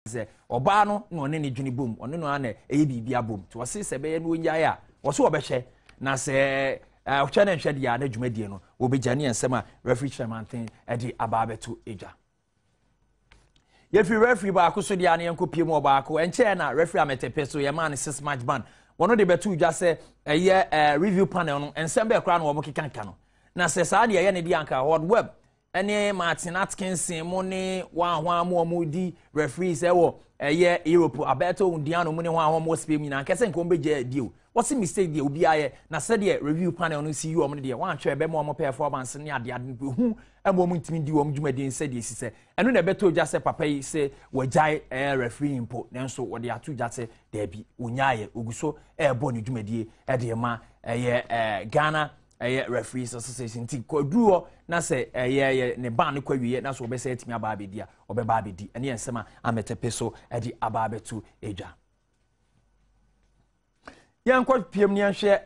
say oba no na one ne dwene bom one no ana eye bibia bom to wose se be ye no nyae a wose obehye na se ochane nhwede ya na dwumadie no obegya ne ensem a referee chairman ten edi ababeto eja yefi referee ba ko so dia ne enkopie mu oba ko enche na referee ametepe so ye man 6 match ban wono de betu dwa se eye review panel no ensem be kra no wo kekanka no na se saa de ye ne di anka hard web ene Martin Atkinson mo ne wa mo di referees ewo eye Europe abeto undiano mo ne wa mo spam na kese nko beje dio what's mistake de obi aye na se de review panel no see you om ne de wan hwe be mo performance ne ade hu emo mo ntimi di om dwumade se de sise eno na beto dwa se papa yi se wajai referee impo nenso wo de atu dwa se da bi onyaye oguso ebo ne dwumade e de ma eye Ghana referees association ti koduo na se ne ban ne kwawie na so obese atimi aba abedi a obeba abedi ene ensema ametepe so edi aba abetu eja yankwa piem ne nhwe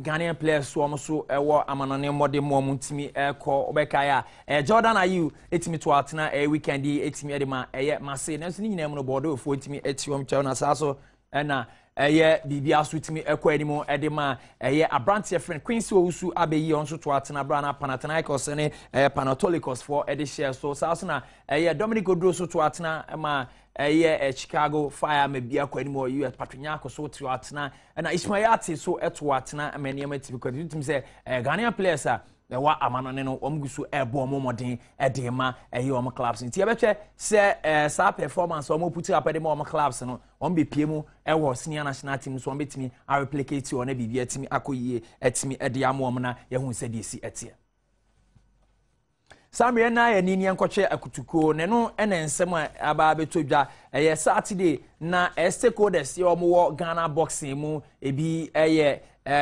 Ghanaian players so so ewo amanone mode mo ntimi ekọ obeka ya Jordan Ayew etimi to atena weekend etimi edema mase na so ni nyina mu no bodo ofo etimi etiwom chew na saso na bibia so timi ekọ animo edema abrantie friend Quincy Owusu abeyi on so to atena bra na Panathinaikos ne Panatolikos for edishare so saso na Dominic Odro so to atena ma Chicago Fire me bia kwa animo US Patrignako so to atena na Ismail so eto atena amaniam ti because you say Ghanaian players wa amanone no omgusu ebo momodin edema om clubs nti ebetwe se sa performance om puti apede mo clubs no om be piemu ewo senior national team so om betimi a replicate on bibia timi akoyie etimi ede amom na yehun se de si etie Samre na ya nini enkoche akutuko ne no ene ensem aba betodwa Saturday na stakeholders ye omwo Ghana boxing mu ebi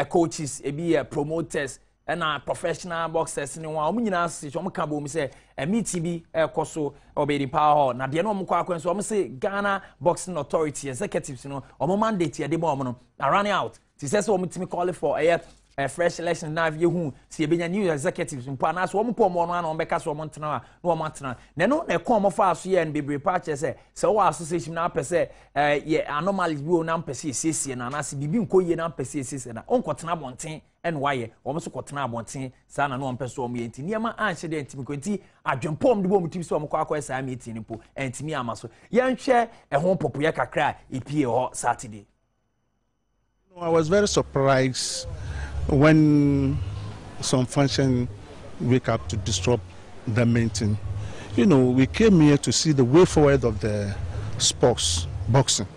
coaches ebi promoters na professional boxers ni wa omunyina se chom ka bo mi se meeting bi ekoso obedi power na de no omkwa akwenso om se Ghana Boxing Authority executives no om mandate ye de bo om no running out ti se omtimi call for fresh election na vie hu si ebenya new executives mpo na so ompo mo no na ombeka so omntena na omantena ne no na ekon mo fa so ye bebre patch se wo association na pese ye anomalies bi o na pese siesie na na se bibi nkoye na pese siesie na onkotena bonten en waye wo so kotena bonten sa na no ompeso om ye nti niema anhye de ntimi konti adwempom de bo mutimi so omkwa akwa sa meeting mpo entimi amaso ye nhwe ho popo ye kakra epie ho Saturday. I was very surprised when some function wake up to disrupt the meeting. You know, we came here to see the way forward of the sports, boxing,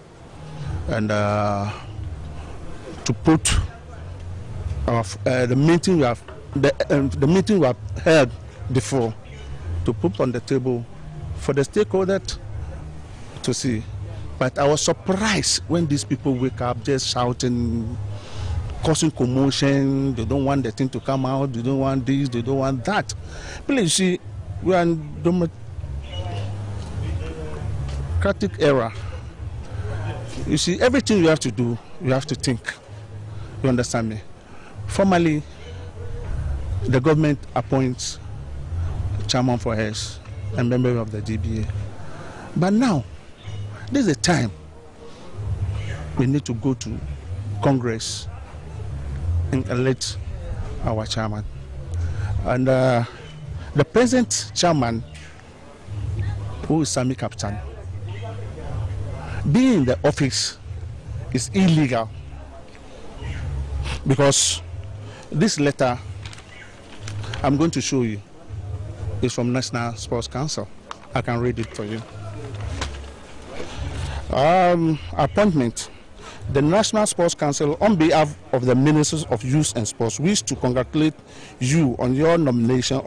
and to put the meeting we have the meeting we have held before to put on the table for the stakeholders to see. But I was surprised when these people wake up just shouting, causing commotion. They don't want the thing to come out. They don't want this. They don't want that. Please, you see, we are in democratic era. You see, everything you have to do, you have to think. You understand me? Formally, the government appoints chairman for us and member of the GBA. But now, this is a time we need to go to Congress and elect our chairman. And the present chairman, who is Sami Captain, being in the office is illegal because this letter I'm going to show you is from National Sports Council. I can read it for you. Appointment. The National Sports Council, on behalf of the Ministers of Youth and Sports, wish to congratulate you on your nomination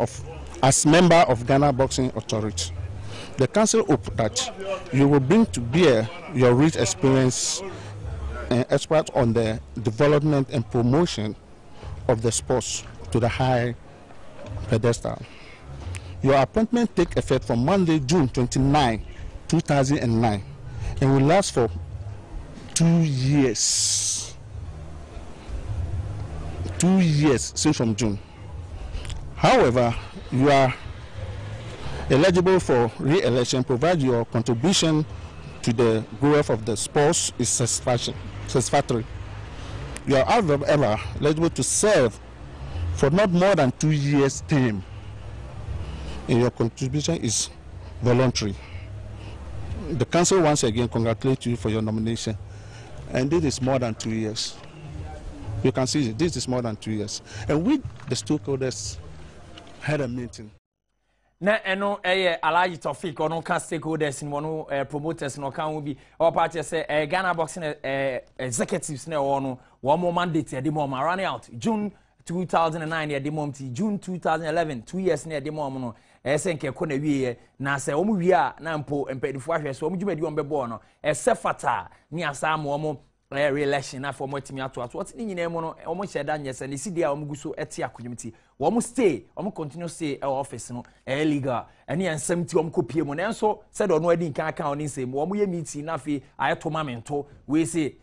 as member of Ghana Boxing Authority. The Council hopes that you will bring to bear your rich experience and expert on the development and promotion of the sports to the high pedestal. Your appointment takes effect from Monday, June 29, 2009. and will last for 2 years. 2 years since from June. However, you are eligible for re-election provided your contribution to the growth of the sports is satisfactory. You are however eligible to serve for not more than 2 years' term, and your contribution is voluntary. The council once again congratulates you for your nomination, and this is more than 2 years. You can see this is more than 2 years, and we, the stakeholders, had a meeting. Na eno Alaji Tofik ono ka stakeholders in one promoters no kan will be or party say Ghana Boxing executives na ono one more mandate at the moment running out June 2009 at the moment June 2011 2 years near the moment no esenke ko na wie na se omu wie a na mpo empedifo ahwe so omu dwumadi on bebo no esefata ni asam omu re-election na for motimi ato what ni nyina mu no omu hyeda nyese ne sidi a omu guso eti akonymti omu stay omu continue stay office no legal ene ensem ti omu kopie mu na enso said ono adi nkan kan oni nsem omu ye meeting na fe aye tournamento we say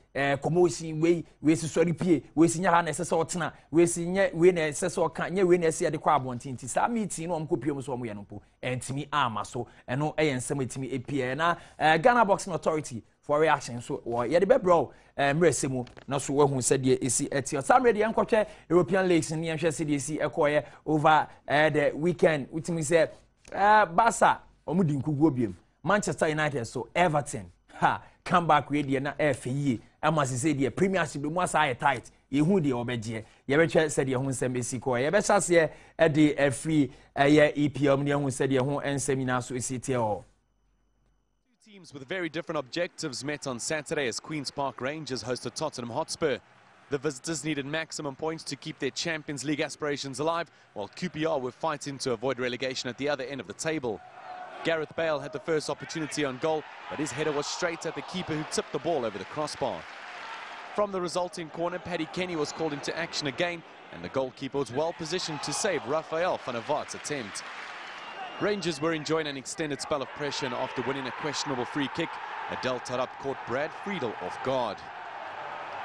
commotion we si sorry pie we si nya ha na sese otena we si nya we na sese oka nya we na ese de kwa abontinti sa meeting no omu kopie mu so omu ye no po entimi ama so eno ensem etimi epie na Ghana Boxing Authority for reaction so ye de bebro mresemu na so wahu said ye esi etio sam ready enkwohwe European leagues ni enhwe said esi ekoye over the weekend witimi say Barca omudi nkuguo biem Manchester United so Everton come back we dey na FE amasise dey Premiership mu asa tight yehu dey obeje ye betwe said ye hu nsem esi ko ye be chase e dey free ye EPL ni hu said ye hu ensem na so esi tie o. Teams with very different objectives met on Saturday as Queen's Park Rangers hosted Tottenham Hotspur. The visitors needed maximum points to keep their Champions League aspirations alive, while QPR were fighting to avoid relegation at the other end of the table. Gareth Bale had the first opportunity on goal, but his header was straight at the keeper who tipped the ball over the crossbar. From the resulting corner, Paddy Kenny was called into action again, and the goalkeeper was well positioned to save Rafael van der Vaart's attempt. Rangers were enjoying an extended spell of pressure after winning a questionable free kick. Adel Tarap caught Brad Friedel off guard.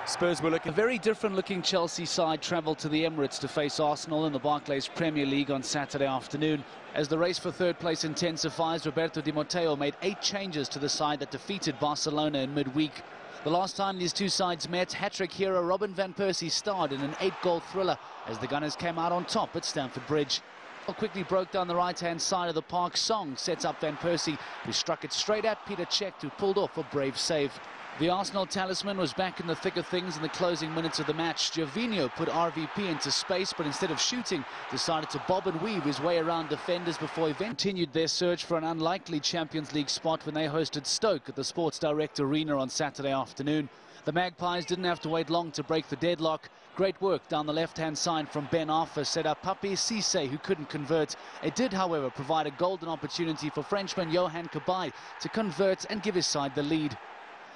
Spurs were looking... A very different-looking Chelsea side travelled to the Emirates to face Arsenal in the Barclays Premier League on Saturday afternoon. As the race for third place intensifies, Roberto Di Matteo made 8 changes to the side that defeated Barcelona in midweek. The last time these two sides met, hat-trick hero Robin van Persie starred in an 8-goal thriller as the Gunners came out on top at Stamford Bridge. Quickly broke down the right-hand side of the park. Song sets up Van Persie, who struck it straight at Peter Cech, who pulled off a brave save. The Arsenal talisman was back in the thick of things in the closing minutes of the match. Gervinho put RVP into space, but instead of shooting, decided to bob and weave his way around defenders before he continued their search for an unlikely Champions League spot when they hosted Stoke at the Sports Direct Arena on Saturday afternoon. The Magpies didn't have to wait long to break the deadlock. Great work down the left-hand side from Ben Arfa set up Papi Cisse, who couldn't convert. It did, however, provide a golden opportunity for Frenchman Yohan Cabaye to convert and give his side the lead.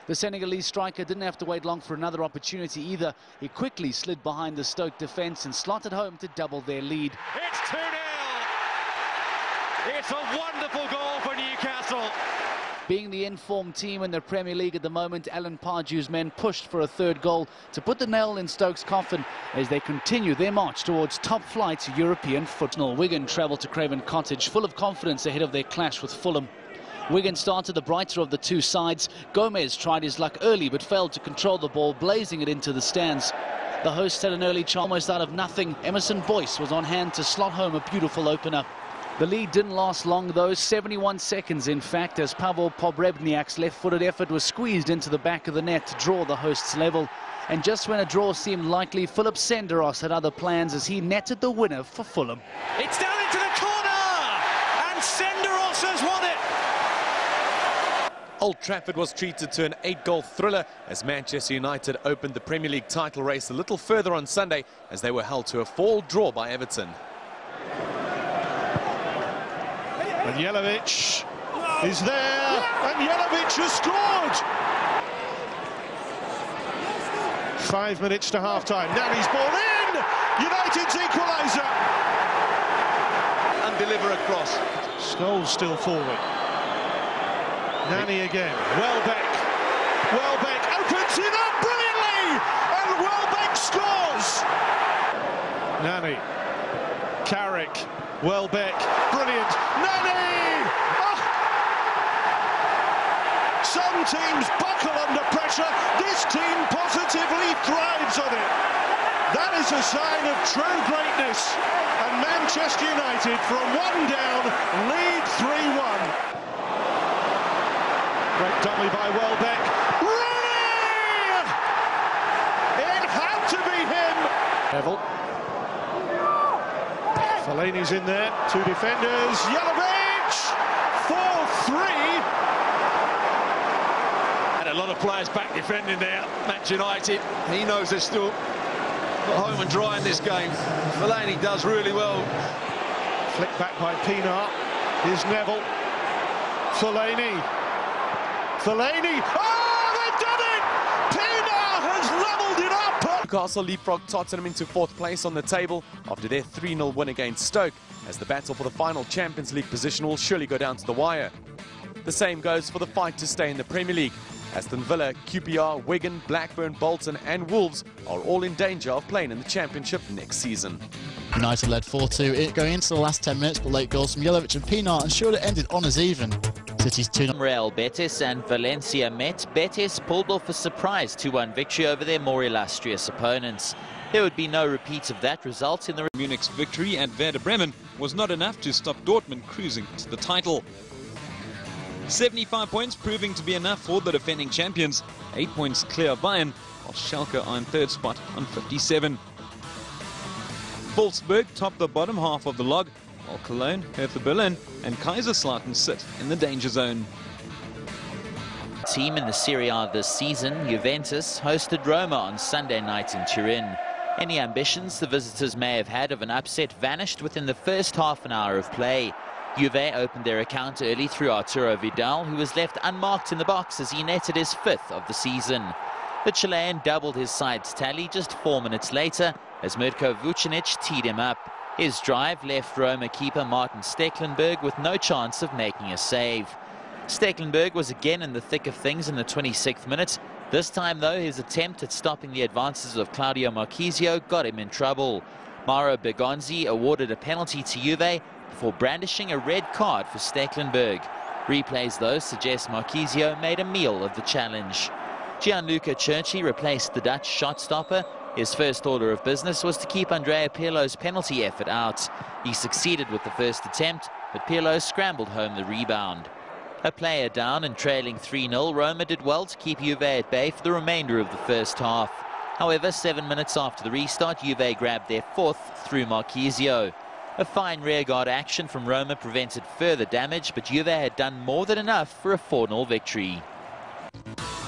The Senegalese striker didn't have to wait long for another opportunity either. He quickly slid behind the Stoke defence and slotted home to double their lead. It's 2-0. It's a wonderful goal for Newcastle. Being the informed team in the Premier League at the moment, Alan Pardew's men pushed for a third goal to put the nail in Stoke's coffin as they continue their march towards top-flight European football. Wigan travelled to Craven Cottage full of confidence ahead of their clash with Fulham. Wigan started the brighter of the two sides. Gomez tried his luck early but failed to control the ball, blazing it into the stands. The hosts had an early chance almost out of nothing. Emerson Boyce was on hand to slot home a beautiful opener. The lead didn't last long, though, 71 seconds, in fact, as Pavel Pobrebniak's left-footed effort was squeezed into the back of the net to draw the hosts level. And just when a draw seemed likely, Philip Senderos had other plans as he netted the winner for Fulham. It's down into the corner, and Senderos has won it. Old Trafford was treated to an 8-goal thriller as Manchester United opened the Premier League title race a little further on Sunday as they were held to a 4-4 draw by Everton. And Jelavic is there, and Jelavic has scored! 5 minutes to half-time. Nani's ball in! United's equaliser! And deliver across. Scholes still forward. Nani again. Welbeck. Welbeck opens it up brilliantly! And Welbeck scores! Nani. Carrick. Welbeck. Brilliant. Nani! Oh! Some teams buckle under pressure. This team positively thrives on it. That is a sign of true greatness. And Manchester United, from 1 down, lead 3-1. Great dummy by Welbeck. Rooney! It had to be him. Neville. Fellaini's in there. 2 defenders. Jelavic! 4-3. And a lot of players back defending there. Manchester United. He knows they're still home and dry in this game. Fellaini does really well. Flick back by Pienaar. Here's Neville. Fellaini. Fellaini. Oh, they've done it! Pienaar has levelled it up! Newcastle leapfrog Tottenham into 4th place on the table after their 3-0 win against Stoke, as the battle for the final Champions League position will surely go down to the wire. The same goes for the fight to stay in the Premier League. Aston Villa, QPR, Wigan, Blackburn, Bolton and Wolves are all in danger of playing in the Championship next season. United led 4-2 going into the last 10 minutes, but late goals from Jelavic and Pienaar ensured it ended on as even. City's 2-0. Real Betis and Valencia met. Betis pulled off a surprise 2-1 victory over their more illustrious opponents. There would be no repeat of that result in the... Munich's victory at Werder Bremen was not enough to stop Dortmund cruising to the title. 75 points proving to be enough for the defending champions. 8 points clear of Bayern, while Schalke are in 3rd spot on 57. Wolfsburg top the bottom half of the log, while Cologne, Hertha Berlin and Kaiserslautern sit in the danger zone. Team in the Serie A this season, Juventus, hosted Roma on Sunday night in Turin. Any ambitions the visitors may have had of an upset vanished within the first half an hour of play. Juve opened their account early through Arturo Vidal, who was left unmarked in the box as he netted his 5th of the season. The Chilean doubled his side's tally just 4 minutes later as Mirko Vucinic teed him up. His drive left Roma keeper Martin Stekelenburg with no chance of making a save. Stekelenburg was again in the thick of things in the 26th minute. This time, though, his attempt at stopping the advances of Claudio Marchisio got him in trouble. Mauro Bergonzi awarded a penalty to Juve before brandishing a red card for Stekelenburg. Replays, though, suggest Marchisio made a meal of the challenge. Gianluca Cerci replaced the Dutch shot stopper. His first order of business was to keep Andrea Pirlo's penalty effort out. He succeeded with the first attempt, but Pirlo scrambled home the rebound. A player down and trailing 3-0, Roma did well to keep Juve at bay for the remainder of the first half. However, 7 minutes after the restart, Juve grabbed their 4th through Marchisio. A fine rearguard action from Roma prevented further damage, but Juve had done more than enough for a 4-0 victory.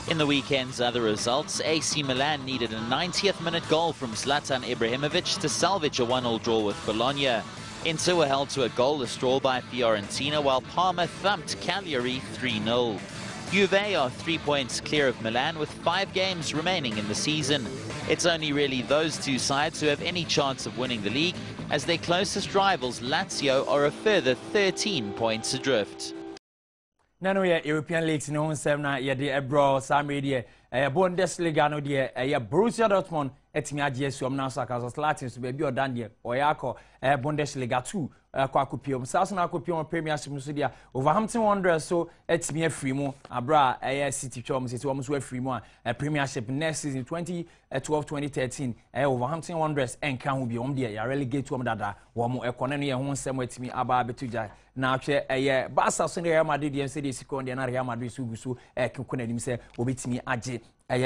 In the weekend's other results, AC Milan needed a 90th minute goal from Zlatan Ibrahimovic to salvage a 1-0 draw with Bologna. Inter were held to a goalless draw by Fiorentina, while Parma thumped Cagliari 3-0. Juve are 3 points clear of Milan with 5 games remaining in the season. It's only really those two sides who have any chance of winning the league, as their closest rivals Lazio are a further 13 points adrift. Nano ye European leagues no nsem na ye de ebro Samedi Bundesliga no de Borussia Dortmund etimi agye suom na so akaso Latin so be bi odan de oyakọ Bundesliga 2 kwa kopiom saso na kopiom Premiership so dia Wolverhampton Wanderers so etimi afiri mu abra City twom so so afiri mu a Premiership next season 2012-2013 Wolverhampton Wanderers enka ho bi de ya relegate to dada wo mo ekone no ye ho nsem etimi aba betuja na hwe Barca so Real Madrid ye se de second na Real Madrid so guso ekukuna nim se obetimi agye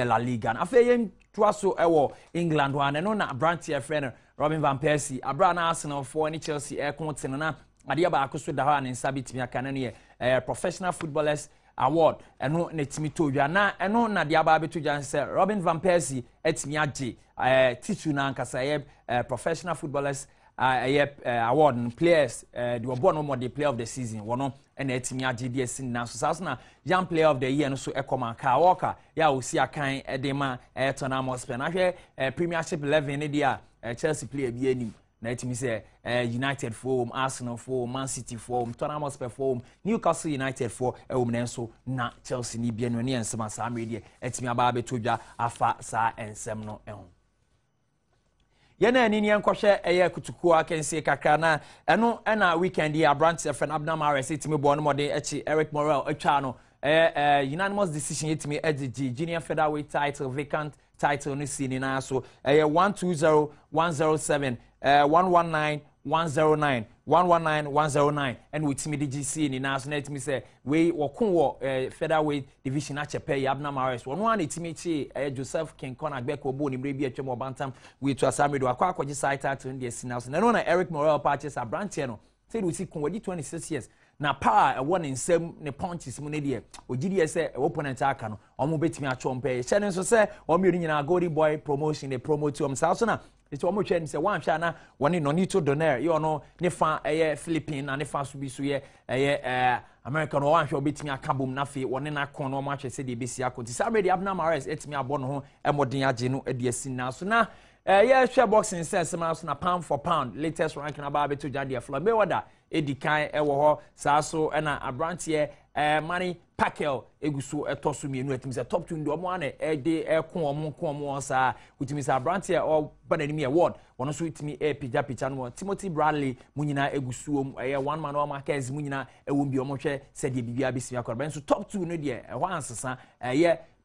La Liga na afa ye twaso ewo England one no na Brantier friend Robin van Persie abra na Arsenal for any Chelsea kontin na ade ba akoso da ha ne nsa betimi aka na ne Professional Footballers Award eno na timi todwa na eno na de aba betodwa se Robin van Persie etimi agye titu na nkasa Professional Footballers award and players the one more the player of the season one and etimi agye de sin na so na young player of the year no so ekoma ka Walker ya osi akan edema Tottenham Hotspur na hwe Premiership 11 ne dia Chelsea player bi anim na etimi say United for Arsenal for Man City for Tottenham Hotspur for Newcastle United for nenso na Chelsea ni bi anu ne ensema sa amede etimi aba betodwa afa sa ensem no Yana nini enkohwe kutuku akense kakra na eno na weekend ya branch friend Abdam RS timi bo no mode echi Eric Morel atwa no unanimous decision yetimi edge junior featherweight title vacant title no see ni na so 120 107 119 109 119 109 and with me DGC ni na so na etimi say we wokun wo featherweight division achepe Abna Maris one one etimi chi Joseph King Corner Gbeko bo ni mrebi atwem obantam we to asamedo akwakoji side title in the scene na no na Eric Morel purchase abrantie no say we see kun wadi 26 years na power one in same ne punches mu ne de ogidi say opponent aka no omo betimi achompe chene so say omo nyina Golden Boy promotion dey promote am sa so na it's omo chene say one hwa na one no need to donate you know ne fa Philippine na ne fa so bi so ye American one hwa betimi akabom na fe one na kon no omo ahwe say de besi akoti say already Abna Maris etimi abo no ho emoden age no de asi na so na share boxing sense na pound for pound latest ranking about beto Jade Floyd Mayweather edikan ewo ho saa so na abrantie Manny Pacquiao eguso etoso mienu etimi se top 2 ndo omo ana de kon omo saa utimi se abrantie o bananimi award wono so utimi pija no Timothy Bradley munyina eguso one man o markers munyina ewo bi omo hwe se de bibia besia akora ben so top 2 no de ho ansesa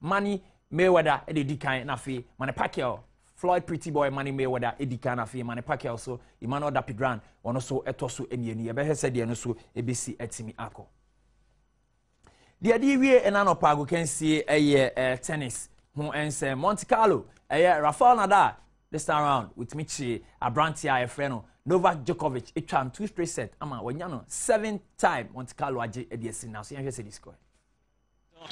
Manny Mayweather edikan na fe Manny Pacquiao Floyd Pretty Boy Manny Mayweather edikan na fe Manny Pacquiao so Emmanuel Dapidran wono so etoso enienu ye be hese de no so ebesi etimi akọ the adiwie enanopa go can see tennis who ense Monte Carlo Rafael Nadal this time around with Michi Abrantia Efreno Novak Djokovic etwam 2 straight set ama wanya no 7-time Monte Carlo age ediesi now so you say this score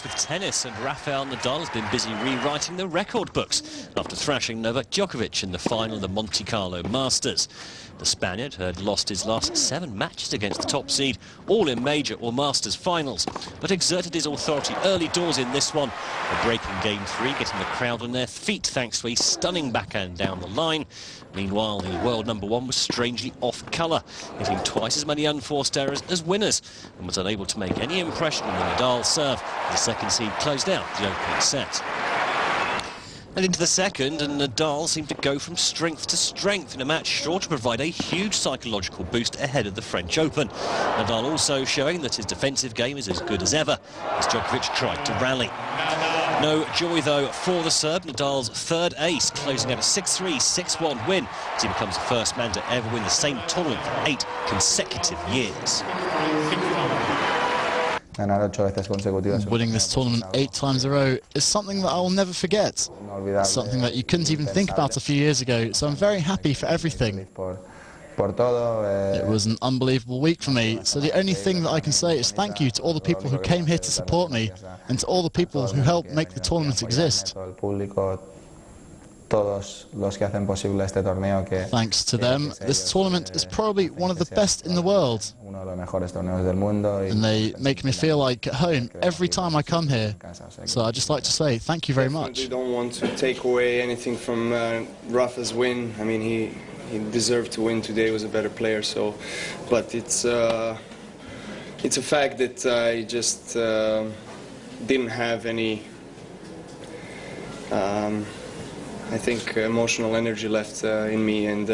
with tennis, and Rafael Nadal has been busy rewriting the record books after thrashing Novak Djokovic in the final of the Monte Carlo Masters. The Spaniard had lost his last 7 matches against the top seed, all in major or Masters finals, but exerted his authority early doors in this one, a breaking game 3, getting the crowd on their feet thanks to a stunning backhand down the line. Meanwhile, the world #1 was strangely off colour, hitting twice as many unforced errors as winners, and was unable to make any impression on the Nadal serve. The second seed closed out the opening set. And into the second, and Nadal seemed to go from strength to strength in a match sure to provide a huge psychological boost ahead of the French Open. Nadal also showing that his defensive game is as good as ever, as Djokovic tried to rally. No joy, though, for the Serb. Nadal's third ace, closing out a 6-3, 6-1 win, as he becomes the first man to ever win the same tournament for 8 consecutive years. Winning this tournament 8 times in a row is something that I will never forget. It's something that you couldn't even think about a few years ago, so I'm very happy for everything. It was an unbelievable week for me, so the only thing that I can say is thank you to all the people who came here to support me and to all the people who helped make the tournament exist. Thanks to them, this tournament is probably one of the best in the world. And they make me feel like at home every time I come here. So I'd just like to say thank you very much. I don't want to take away anything from Rafa's win. I mean, he deserved to win today. He was a better player. So, but it's a fact that I just didn't have any. I think emotional energy left in me, and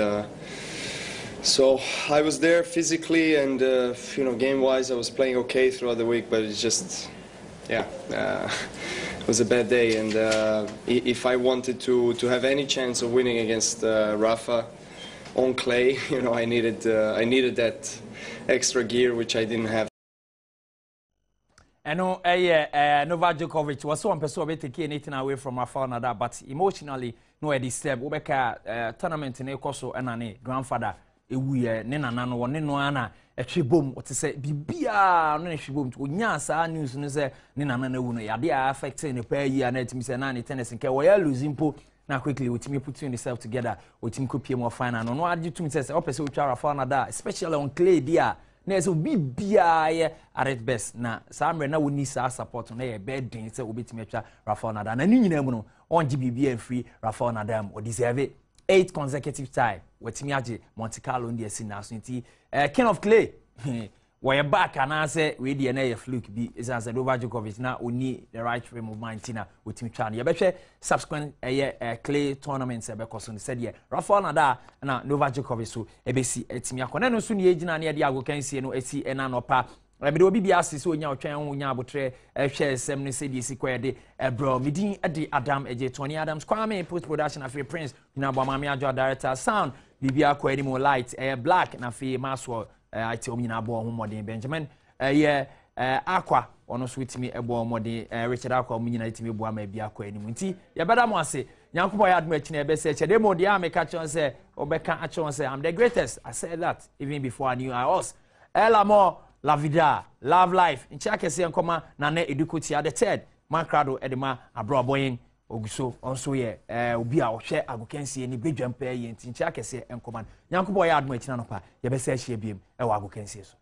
so I was there physically, and you know, game-wise, I was playing okay throughout the week, but it's just, yeah, it was a bad day. And if I wanted to have any chance of winning against Rafa on clay, you know, I needed that extra gear, which I didn't have. I know Novak Djokovic was so unpersuaded to take anything away from Rafael Nadal, but emotionally, no, at this step, Obeka tournament in Ekoso and grandfather, we Nena Nano, Neno Anna, a shibum, what to say, Bibia, no shibum, to Nyasa news, and say, Nina Nana, Yadia affecting a pair year, and Miss Nani tennis and Kawaya losing po. Now quickly, with me putting yourself together, with him could be more fine. And no, I do to me says, opposite Rafael Nadal, especially on clay, dear. Nezo bibia at its best na samre na woni sa support na ye bedding say obetimi atwa Rafael Nadal na ni nyina mu no on gbia free Rafael Nadal o deserve 8 consecutive time wetimi age Monte Carlo ndi asi na so nti King of Clay we back and I say we dey na ye fluke bi is as Novak Djokovic na oni the right frame of mind tina wetimi twa na ye behwe subsequent clay tournaments e be koso ni said ye Rafael Nadal na Novak Djokovic so ebesi etimi akona no so ni ejina na ye de ago kan sie no esi ena no pa me do obi ase so onya otwan ho nya abotre hwe sem ne se di sikwa de bro medin de Adam eje Tony Adams Kwame post production afi Prince na Bwamame Ajo director sound bibia ko animo light black na afi Maswo ite omnyina bo ho modern Benjamin Aqua ono so witimi ebo modern Richard Aqua omnyina itimi bo ama bia ko animo nti ye beda mo ase Nyankubo ya adum achine ebe se chede mo dia make achon say obeka achon say I'm the greatest. I said that even before I knew I was. Elamo la vida, love life. Ncha kese nkoma na ne edukuti the third. Makrado edema abroboyin oguso onso ye obi a ohwe agokensie ni bedwampa ye nti ncha kese nkoma. Nyankubo ya adum achine no pa ye be se hye biem e wa agokensie so.